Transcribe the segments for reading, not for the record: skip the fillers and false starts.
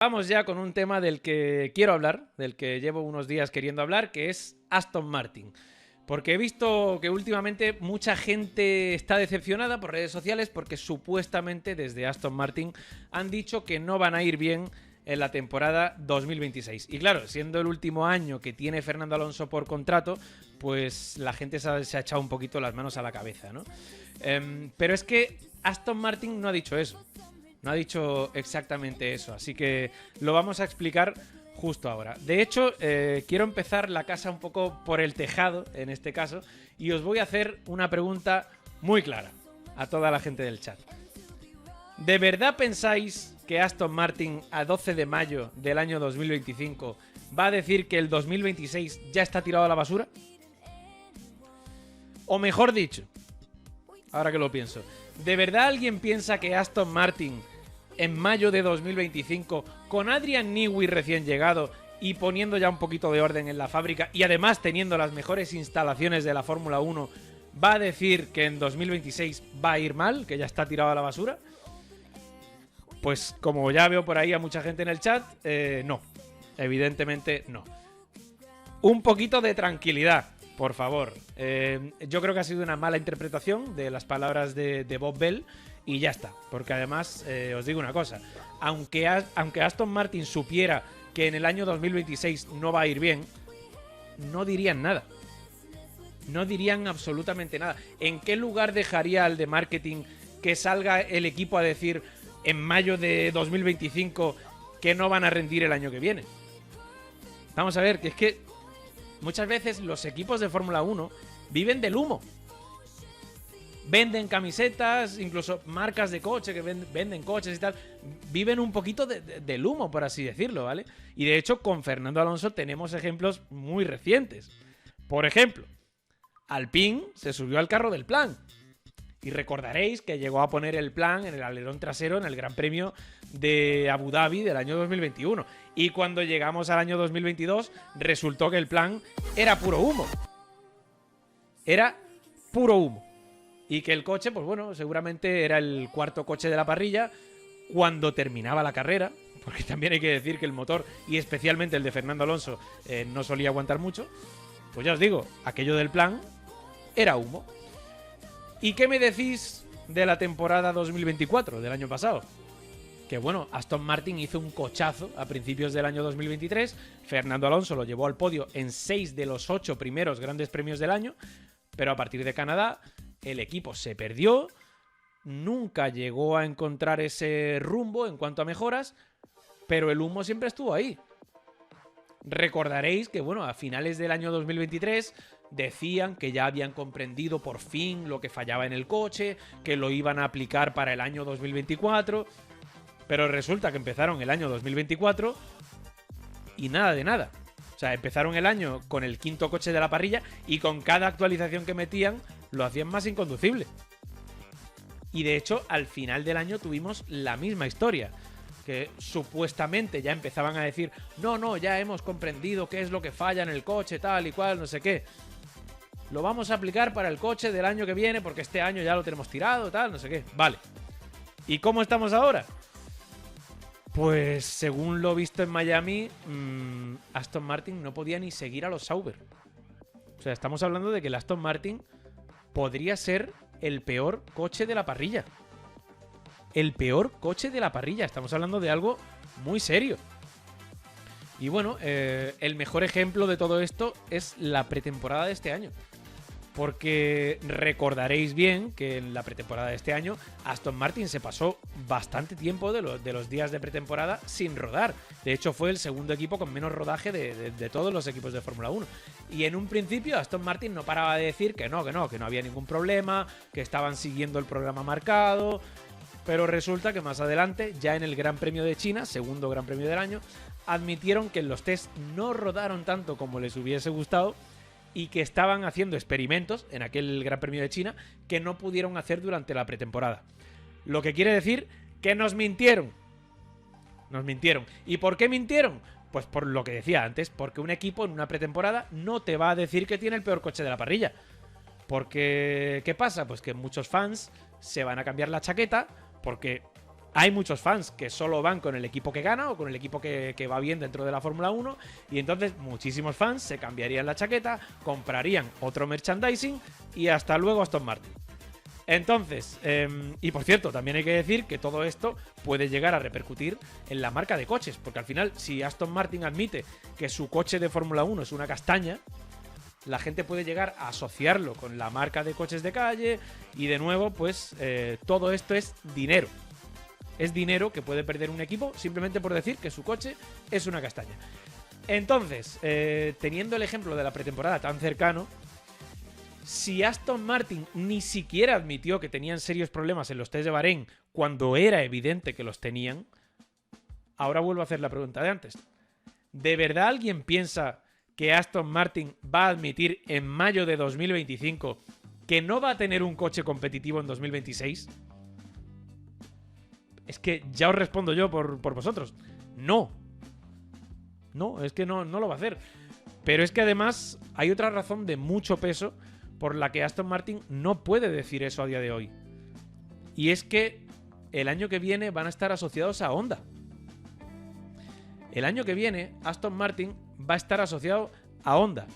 Vamos ya con un tema del que quiero hablar, del que llevo unos días queriendo hablar, que es Aston Martin. Porque he visto que últimamente mucha gente está decepcionada por redes sociales porque supuestamente desde Aston Martin han dicho que no van a ir bien en la temporada 2026. Y claro, siendo el último año que tiene Fernando Alonso por contrato, pues la gente se ha echado un poquito las manos a la cabeza, ¿no? Pero es que Aston Martin no ha dicho eso. No ha dicho exactamente eso, así que lo vamos a explicar justo ahora. De hecho, quiero empezar la casa un poco por el tejado, en este caso, y os voy a hacer una pregunta muy clara a toda la gente del chat. ¿De verdad pensáis que Aston Martin a 12 de mayo del año 2025 va a decir que el 2026 ya está tirado a la basura? O mejor dicho, ahora que lo pienso, ¿de verdad alguien piensa que Aston Martin en mayo de 2025, con Adrian Newey recién llegado y poniendo ya un poquito de orden en la fábrica y además teniendo las mejores instalaciones de la Fórmula 1, va a decir que en 2026 va a ir mal, que ya está tirado a la basura? Pues como ya veo por ahí a mucha gente en el chat, no, evidentemente no. Un poquito de tranquilidad, por favor. Yo creo que ha sido una mala interpretación de las palabras de Bob Bell y ya está. Porque además, os digo una cosa, aunque Aston Martin supiera que en el año 2026 no va a ir bien, no dirían nada. No dirían absolutamente nada. ¿En qué lugar dejaría al de marketing que salga el equipo a decir en mayo de 2025 que no van a rendir el año que viene? Vamos a ver, que es que muchas veces los equipos de Fórmula 1 viven del humo. Venden camisetas, incluso marcas de coche que venden coches y tal. Viven un poquito del humo, por así decirlo, ¿vale? Y de hecho, con Fernando Alonso tenemos ejemplos muy recientes. Por ejemplo, Alpine se subió al carro del plan. Y recordaréis que llegó a poner el plan en el alerón trasero en el Gran Premio de Abu Dhabi del año 2021. Y cuando llegamos al año 2022, resultó que el plan era puro humo. Era puro humo. Y que el coche, pues bueno, seguramente era el cuarto coche de la parrilla cuando terminaba la carrera. Porque también hay que decir que el motor, y especialmente el de Fernando Alonso, no solía aguantar mucho. Pues ya os digo, aquello del plan era humo. ¿Y qué me decís de la temporada 2024, del año pasado? Que bueno, Aston Martin hizo un cochazo a principios del año 2023. Fernando Alonso lo llevó al podio en 6 de los 8 primeros grandes premios del año. Pero a partir de Canadá, el equipo se perdió. Nunca llegó a encontrar ese rumbo en cuanto a mejoras. Pero el humo siempre estuvo ahí. Recordaréis que, bueno, a finales del año 2023 decían que ya habían comprendido por fin lo que fallaba en el coche, que lo iban a aplicar para el año 2024, pero resulta que empezaron el año 2024 y nada de nada. O sea, empezaron el año con el quinto coche de la parrilla y con cada actualización que metían lo hacían más inconducible. Y de hecho, al final del año tuvimos la misma historia. Que supuestamente ya empezaban a decir no, ya hemos comprendido qué es lo que falla en el coche, tal y cual, no sé qué. Lo vamos a aplicar para el coche del año que viene porque este año ya lo tenemos tirado, tal, no sé qué. Vale. ¿Y cómo estamos ahora? Pues según lo visto en Miami, Aston Martin no podía ni seguir a los Sauber. O sea, estamos hablando de que el Aston Martin podría ser el peor coche de la parrilla. El peor coche de la parrilla. Estamos hablando de algo muy serio. Y bueno, el mejor ejemplo de todo esto es la pretemporada de este año. Porque recordaréis bien que en la pretemporada de este año Aston Martin se pasó bastante tiempo de los días de pretemporada sin rodar. De hecho, fue el segundo equipo con menos rodaje de todos los equipos de Fórmula 1. Y en un principio Aston Martin no paraba de decir que no había ningún problema, que estaban siguiendo el programa marcado. Pero resulta que más adelante, ya en el Gran Premio de China, segundo Gran Premio del año, admitieron que en los tests no rodaron tanto como les hubiese gustado y que estaban haciendo experimentos en aquel Gran Premio de China que no pudieron hacer durante la pretemporada. Lo que quiere decir que nos mintieron. Nos mintieron. ¿Y por qué mintieron? Pues por lo que decía antes, porque un equipo en una pretemporada no te va a decir que tiene el peor coche de la parrilla. Porque, ¿qué pasa? Pues que muchos fans se van a cambiar la chaqueta porque Hay muchos fans que solo van con el equipo que gana o con el equipo que va bien dentro de la Fórmula 1 y entonces muchísimos fans se cambiarían la chaqueta, comprarían otro merchandising y hasta luego Aston Martin. Entonces, y por cierto, también hay que decir que todo esto puede llegar a repercutir en la marca de coches, porque al final, si Aston Martin admite que su coche de Fórmula 1 es una castaña, la gente puede llegar a asociarlo con la marca de coches de calle y de nuevo, pues todo esto es dinero. Es dinero que puede perder un equipo simplemente por decir que su coche es una castaña. Entonces, teniendo el ejemplo de la pretemporada tan cercano, si Aston Martin ni siquiera admitió que tenían serios problemas en los test de Bahrein cuando era evidente que los tenían, ahora vuelvo a hacer la pregunta de antes. ¿De verdad alguien piensa que Aston Martin va a admitir en mayo de 2025 que no va a tener un coche competitivo en 2026? Es que ya os respondo yo por vosotros. No. No, es que no lo va a hacer. Pero es que además hay otra razón de mucho peso por la que Aston Martin no puede decir eso a día de hoy. Y es que el año que viene van a estar asociados a Honda. El año que viene Aston Martin va a estar asociado a Honda.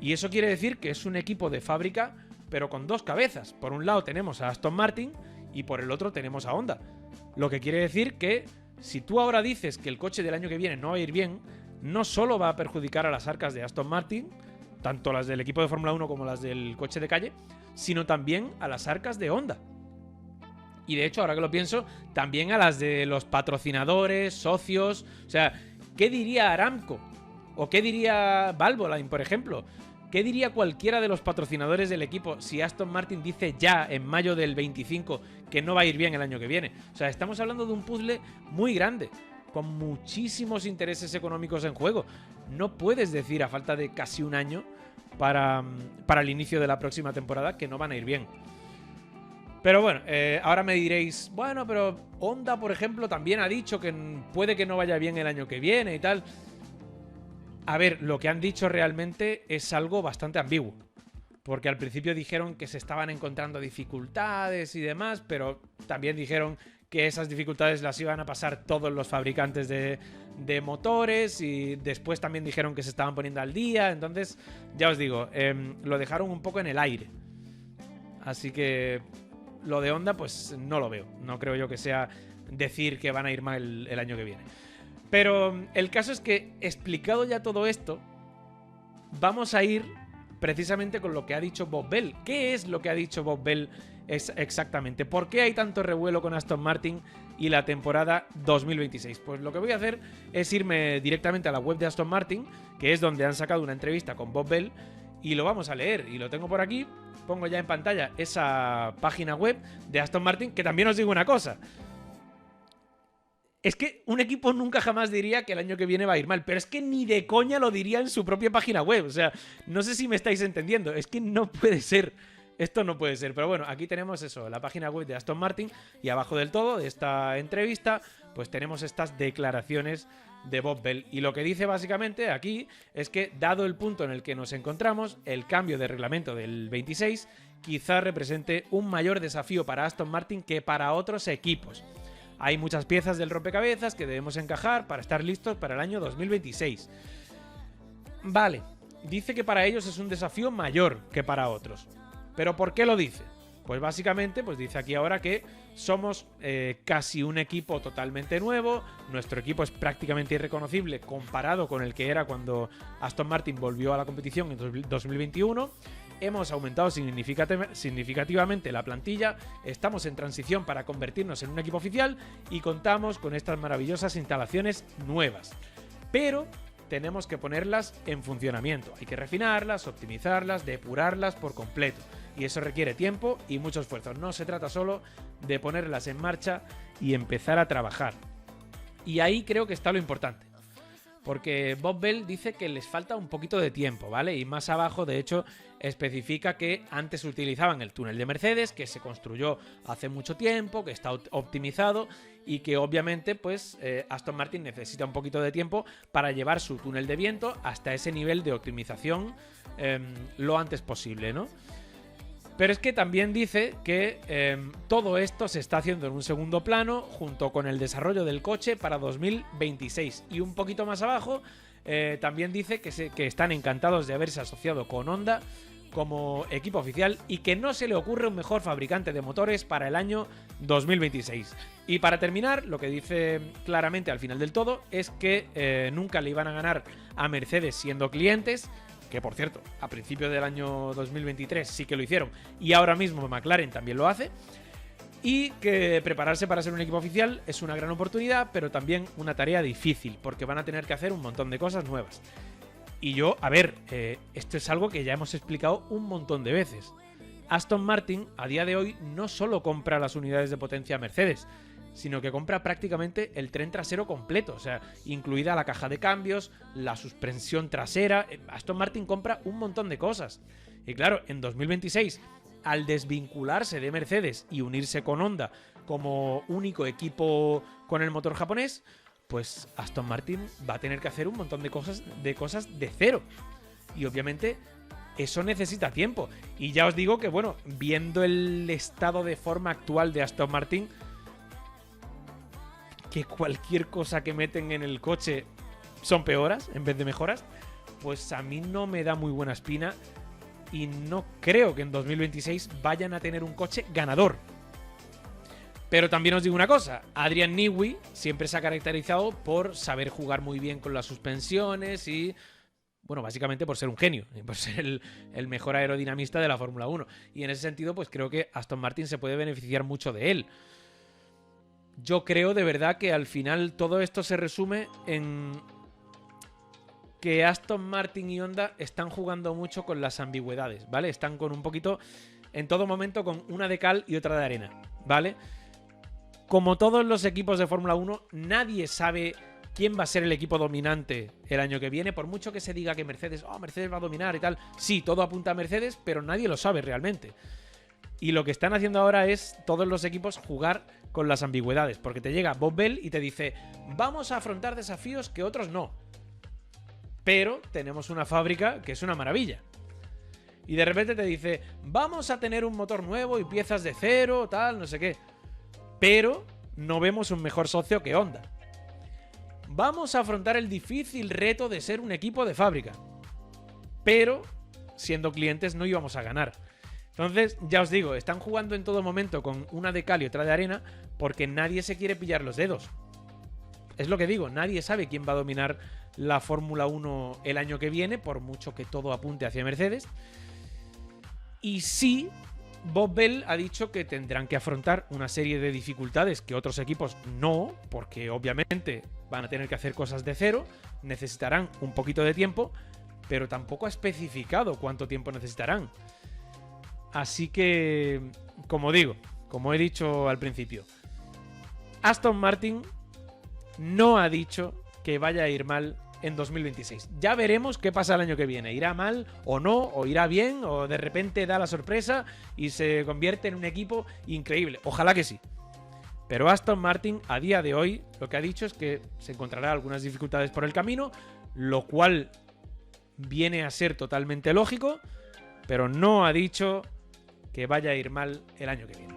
Y eso quiere decir que es un equipo de fábrica, pero con dos cabezas. Por un lado tenemos a Aston Martin y por el otro tenemos a Honda. Lo que quiere decir que si tú ahora dices que el coche del año que viene no va a ir bien, no solo va a perjudicar a las arcas de Aston Martin, tanto las del equipo de Fórmula 1 como las del coche de calle, sino también a las arcas de Honda. Y de hecho, ahora que lo pienso, también a las de los patrocinadores, socios. O sea, ¿qué diría Aramco? ¿O qué diría Valvoline, por ejemplo? ¿Qué diría cualquiera de los patrocinadores del equipo si Aston Martin dice ya en mayo del 25 que no va a ir bien el año que viene? O sea, estamos hablando de un puzzle muy grande, con muchísimos intereses económicos en juego. No puedes decir a falta de casi un año para el inicio de la próxima temporada que no van a ir bien. Pero bueno, ahora me diréis, bueno, pero Honda, por ejemplo, también ha dicho que puede que no vaya bien el año que viene y tal. A ver, lo que han dicho realmente es algo bastante ambiguo. Porque al principio dijeron que se estaban encontrando dificultades y demás, pero también dijeron que esas dificultades las iban a pasar todos los fabricantes de motores y después también dijeron que se estaban poniendo al día. Entonces, ya os digo, lo dejaron un poco en el aire. Así que lo de Honda, pues no lo veo. No creo yo que sea decir que van a ir mal el año que viene. Pero el caso es que, explicado ya todo esto, vamos a ir precisamente con lo que ha dicho Bob Bell. ¿Qué es lo que ha dicho Bob Bell exactamente? ¿Por qué hay tanto revuelo con Aston Martin y la temporada 2026? Pues lo que voy a hacer es irme directamente a la web de Aston Martin, que es donde han sacado una entrevista con Bob Bell, y lo vamos a leer. Y lo tengo por aquí. Pongo ya en pantalla esa página web de Aston Martin, que también os digo una cosa. Es que un equipo nunca jamás diría que el año que viene va a ir mal, pero es que ni de coña lo diría en su propia página web. O sea, no sé si me estáis entendiendo. Es que no puede ser. Esto no puede ser. Pero bueno, aquí tenemos eso, la página web de Aston Martin, y abajo del todo de esta entrevista, pues tenemos estas declaraciones de Bob Bell. Y lo que dice básicamente aquí es que, dado el punto en el que nos encontramos, el cambio de reglamento del 26 quizá represente un mayor desafío para Aston Martin que para otros equipos. Hay muchas piezas del rompecabezas que debemos encajar para estar listos para el año 2026. Vale, dice que para ellos es un desafío mayor que para otros. ¿Pero por qué lo dice? Pues básicamente, pues dice aquí ahora que somos casi un equipo totalmente nuevo. Nuestro equipo es prácticamente irreconocible comparado con el que era cuando Aston Martin volvió a la competición en 2021. Hemos aumentado significativamente la plantilla, estamos en transición para convertirnos en un equipo oficial y contamos con estas maravillosas instalaciones nuevas. Pero tenemos que ponerlas en funcionamiento, hay que refinarlas, optimizarlas, depurarlas por completo. Y eso requiere tiempo y mucho esfuerzo. No se trata solo de ponerlas en marcha y empezar a trabajar. Y ahí creo que está lo importante. Porque Bob Bell dice que les falta un poquito de tiempo, ¿vale? Y más abajo, de hecho, especifica que antes utilizaban el túnel de Mercedes, que se construyó hace mucho tiempo, que está optimizado y que obviamente pues Aston Martin necesita un poquito de tiempo para llevar su túnel de viento hasta ese nivel de optimización lo antes posible, ¿no? Pero es que también dice que todo esto se está haciendo en un segundo plano junto con el desarrollo del coche para 2026. Y un poquito más abajo también dice que están encantados de haberse asociado con Honda como equipo oficial y que no se le ocurre un mejor fabricante de motores para el año 2026. Y para terminar, lo que dice claramente al final del todo es que nunca le iban a ganar a Mercedes siendo clientes, que por cierto, a principios del año 2023 sí que lo hicieron y ahora mismo McLaren también lo hace, y que prepararse para ser un equipo oficial es una gran oportunidad, pero también una tarea difícil, porque van a tener que hacer un montón de cosas nuevas. Y yo, a ver, esto es algo que ya hemos explicado un montón de veces. Aston Martin a día de hoy no solo compra las unidades de potencia Mercedes, sino que compra prácticamente el tren trasero completo, o sea, incluida la caja de cambios, la suspensión trasera. Aston Martin compra un montón de cosas. Y claro, en 2026, al desvincularse de Mercedes y unirse con Honda como único equipo con el motor japonés, pues Aston Martin va a tener que hacer un montón de cosas de cero. Y obviamente eso necesita tiempo. Y ya os digo que, bueno, viendo el estado de forma actual de Aston Martin, que cualquier cosa que meten en el coche son peoras en vez de mejoras, pues a mí no me da muy buena espina y no creo que en 2026 vayan a tener un coche ganador. Pero también os digo una cosa, Adrian Newey siempre se ha caracterizado por saber jugar muy bien con las suspensiones y, bueno, básicamente por ser un genio, y por ser el mejor aerodinamista de la Fórmula 1. Y en ese sentido, pues creo que Aston Martin se puede beneficiar mucho de él. Yo creo de verdad que al final todo esto se resume en que Aston Martin y Honda están jugando mucho con las ambigüedades, ¿vale? Están con un poquito, en todo momento, con una de cal y otra de arena, ¿vale? Como todos los equipos de Fórmula 1, nadie sabe quién va a ser el equipo dominante el año que viene, por mucho que se diga que Mercedes va a dominar y tal. Sí, todo apunta a Mercedes, pero nadie lo sabe realmente. Y lo que están haciendo ahora es todos los equipos jugar con las ambigüedades, porque te llega Bob Bell y te dice, vamos a afrontar desafíos que otros no, pero tenemos una fábrica que es una maravilla. Y de repente te dice, vamos a tener un motor nuevo y piezas de cero, tal, no sé qué, pero no vemos un mejor socio que Honda. Vamos a afrontar el difícil reto de ser un equipo de fábrica, pero siendo clientes no íbamos a ganar. Entonces, ya os digo, están jugando en todo momento con una de cal y otra de arena porque nadie se quiere pillar los dedos. Es lo que digo, nadie sabe quién va a dominar la Fórmula 1 el año que viene, por mucho que todo apunte hacia Mercedes. Y sí, Bob Bell ha dicho que tendrán que afrontar una serie de dificultades que otros equipos no, porque obviamente van a tener que hacer cosas de cero, necesitarán un poquito de tiempo, pero tampoco ha especificado cuánto tiempo necesitarán. Así que, como digo, como he dicho al principio, Aston Martin no ha dicho que vaya a ir mal en 2026. Ya veremos qué pasa el año que viene. ¿Irá mal o no? ¿O irá bien? ¿O de repente da la sorpresa y se convierte en un equipo increíble? Ojalá que sí. Pero Aston Martin, a día de hoy, lo que ha dicho es que se encontrará algunas dificultades por el camino, lo cual viene a ser totalmente lógico, pero no ha dicho que vaya a ir mal el año que viene.